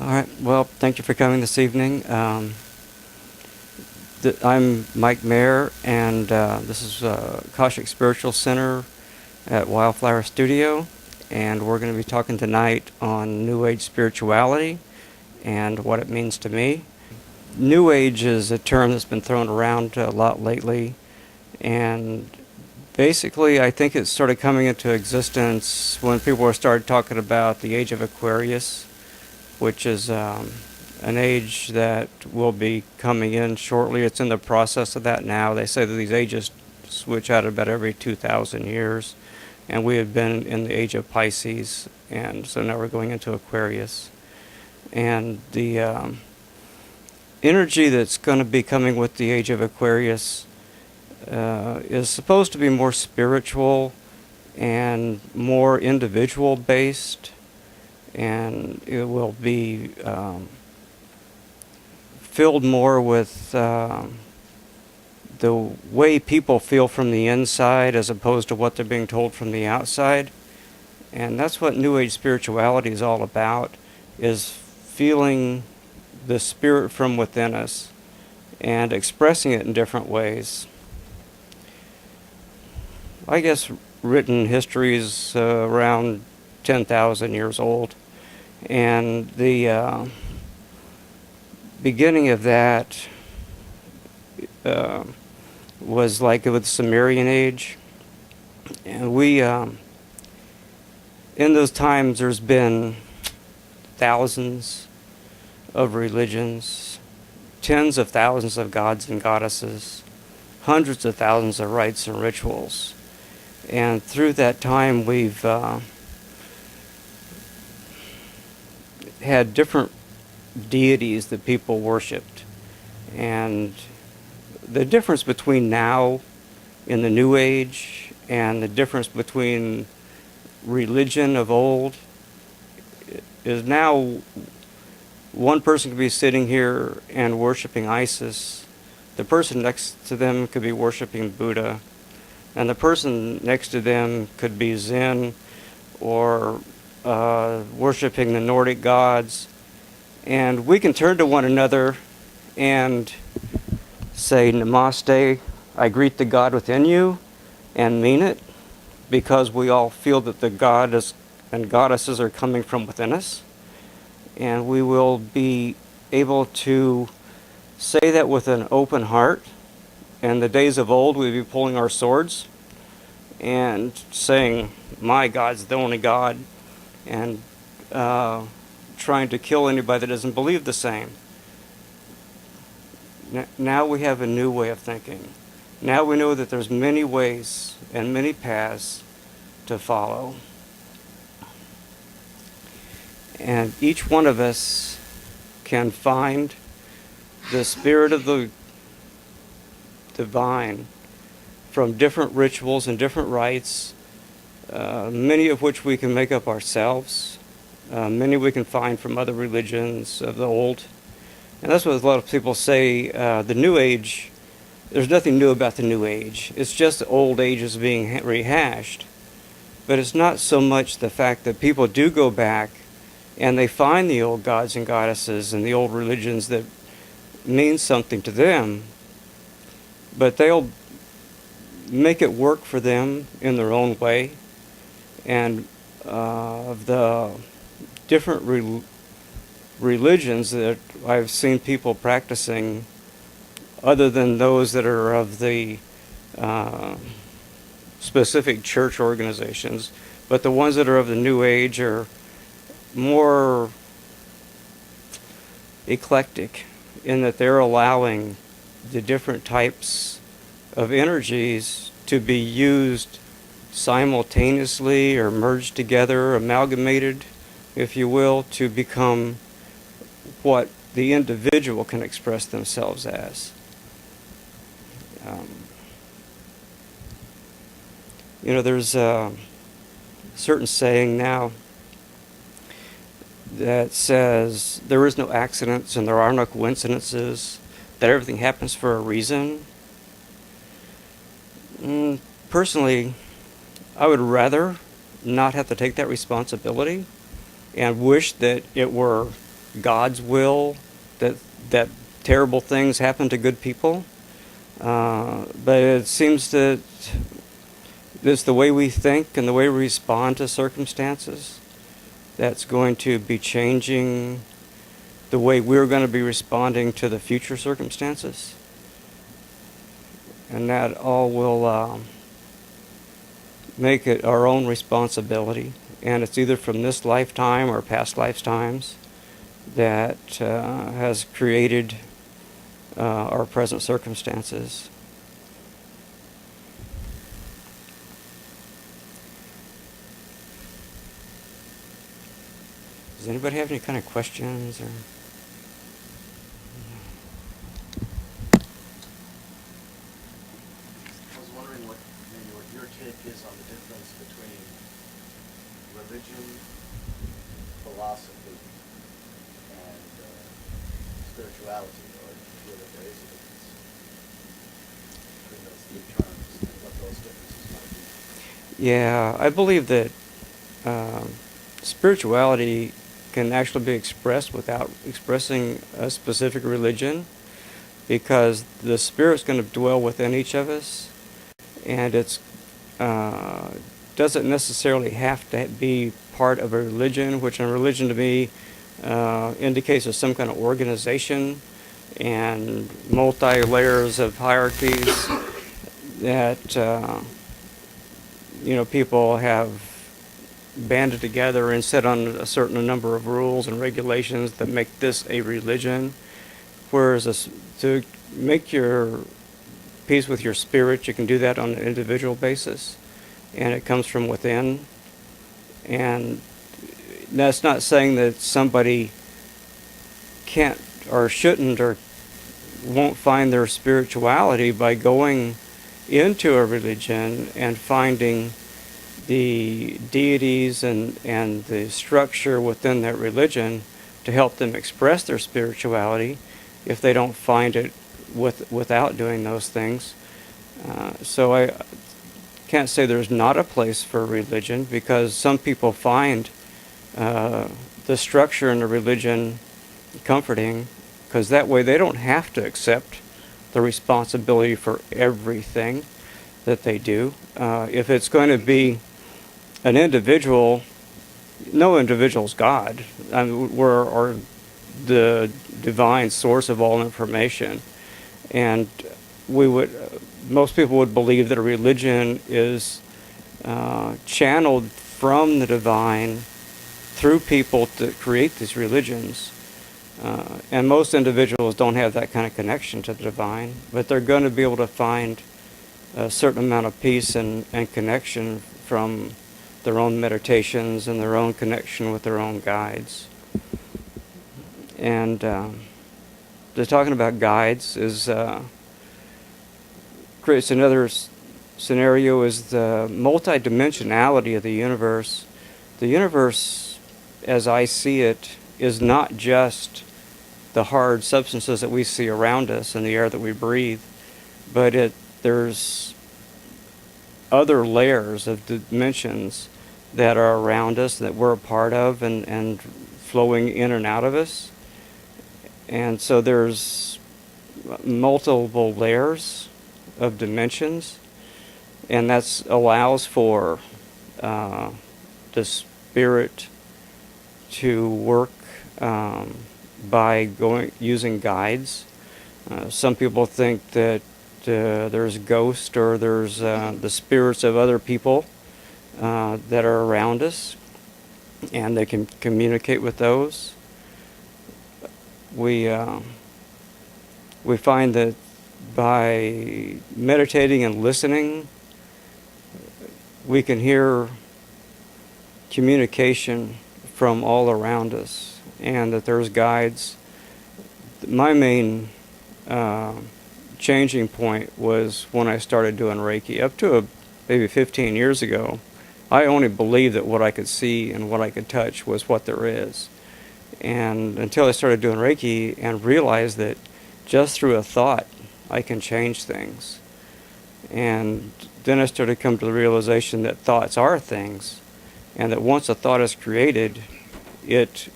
All right. Well, thank you for coming this evening. I'm Mike Mayer, and this is Kashik Spiritual Center at Wildflower Studio, and we're going to be talking tonight on New Age spirituality and what it means to me. New Age is a term that's been thrown around a lot lately, and basically I think it started coming into existence when people started talking about the Age of Aquarius, which is an age that will be coming in shortly. It's in the process of that now. They say that these ages switch out about every 2,000 years, and we have been in the age of Pisces, and so now we're going into Aquarius. And the energy that's going to be coming with the age of Aquarius is supposed to be more spiritual and more individual based, and it will be filled more with the way people feel from the inside as opposed to what they're being told from the outside. And that's what New Age spirituality is all about, is feeling the spirit from within us and expressing it in different ways. I guess written history is around 10,000 years old, and the beginning of that was like with the Sumerian age, and we in those times there's been thousands of religions, tens of thousands of gods and goddesses, hundreds of thousands of rites and rituals. And through that time, we've had different deities that people worshipped. And the difference between now in the New Age and the difference between religion of old is now one person could be sitting here and worshiping Isis. The person next to them could be worshiping Buddha. And the person next to them could be Zen or worshiping the Nordic gods. And we can turn to one another and say, Namaste, I greet the God within you, and mean it, because we all feel that the gods and goddesses are coming from within us. And we will be able to say that with an open heart. In the days of old, we'd be pulling our swords and saying, my God's the only God, and trying to kill anybody that doesn't believe the same. Now we have a new way of thinking. Now we know that there's many ways and many paths to follow. And each one of us can find the spirit of the divine from different rituals and different rites, many of which we can make up ourselves, many we can find from other religions of the old. And that's what a lot of people say, the New Age, there's nothing new about the New Age. It's just the old ages being rehashed. But it's not so much the fact that people do go back and they find the old gods and goddesses and the old religions that mean something to them, but they'll make it work for them in their own way. And the different religions that I've seen people practicing, other than those that are of the specific church organizations, but the ones that are of the New Age are more eclectic in that they're allowing the different types of energies to be used simultaneously or merged together, amalgamated, if you will, to become what the individual can express themselves as. There's a certain saying now that says there is no accidents and there are no coincidences, that everything happens for a reason. Personally, I would rather not have to take that responsibility and wish that it were God's will that terrible things happen to good people. But it seems that it's the way we think and the way we respond to circumstances that's going to be changing the way we're going to be responding to the future circumstances. And that all will make it our own responsibility. And it's either from this lifetime or past lifetimes that has created our present circumstances. Does anybody have any kind of questions? Or? I was wondering what your take is on the difference between religion, philosophy, and spirituality, or do you feel that there is a difference between those three terms and what those differences might be? Yeah, I believe that spirituality can actually be expressed without expressing a specific religion, because the Spirit's going to dwell within each of us, and it's doesn't necessarily have to be part of a religion, which in religion to me indicates there's some kind of organization and multi-layers of hierarchies that people have banded together and set on a certain number of rules and regulations that make this a religion. Whereas to make your peace with your spirit, you can do that on an individual basis, and it comes from within. And that's not saying that somebody can't or shouldn't or won't find their spirituality by going into a religion and finding the deities and the structure within that religion to help them express their spirituality if they don't find it without doing those things. So I can't say there's not a place for religion, because some people find the structure in the religion comforting, because that way they don't have to accept the responsibility for everything that they do. If it's going to be an individual, no individual's God. I mean, we're the divine source of all information, and most people would believe that a religion is channeled from the divine through people to create these religions. And most individuals don't have that kind of connection to the divine, but they're going to be able to find a certain amount of peace and connection from their own meditations and their own connection with their own guides. And they're talking about guides is creates another scenario, is the multidimensionality of the universe. The universe, as I see it, is not just the hard substances that we see around us and the air that we breathe, but there's other layers of dimensions that are around us that we're a part of and flowing in and out of us. And so there's multiple layers of dimensions, and that allows for the spirit to work by using guides. Some people think that there's ghosts or there's the spirits of other people that are around us, and they can communicate with those. We find that by meditating and listening, we can hear communication from all around us, and that there's guides. My main changing point was when I started doing Reiki. Up to maybe 15 years ago, I only believed that what I could see and what I could touch was what there is. And until I started doing Reiki and realized that just through a thought, I can change things. And then I started to come to the realization that thoughts are things, and that once a thought is created, it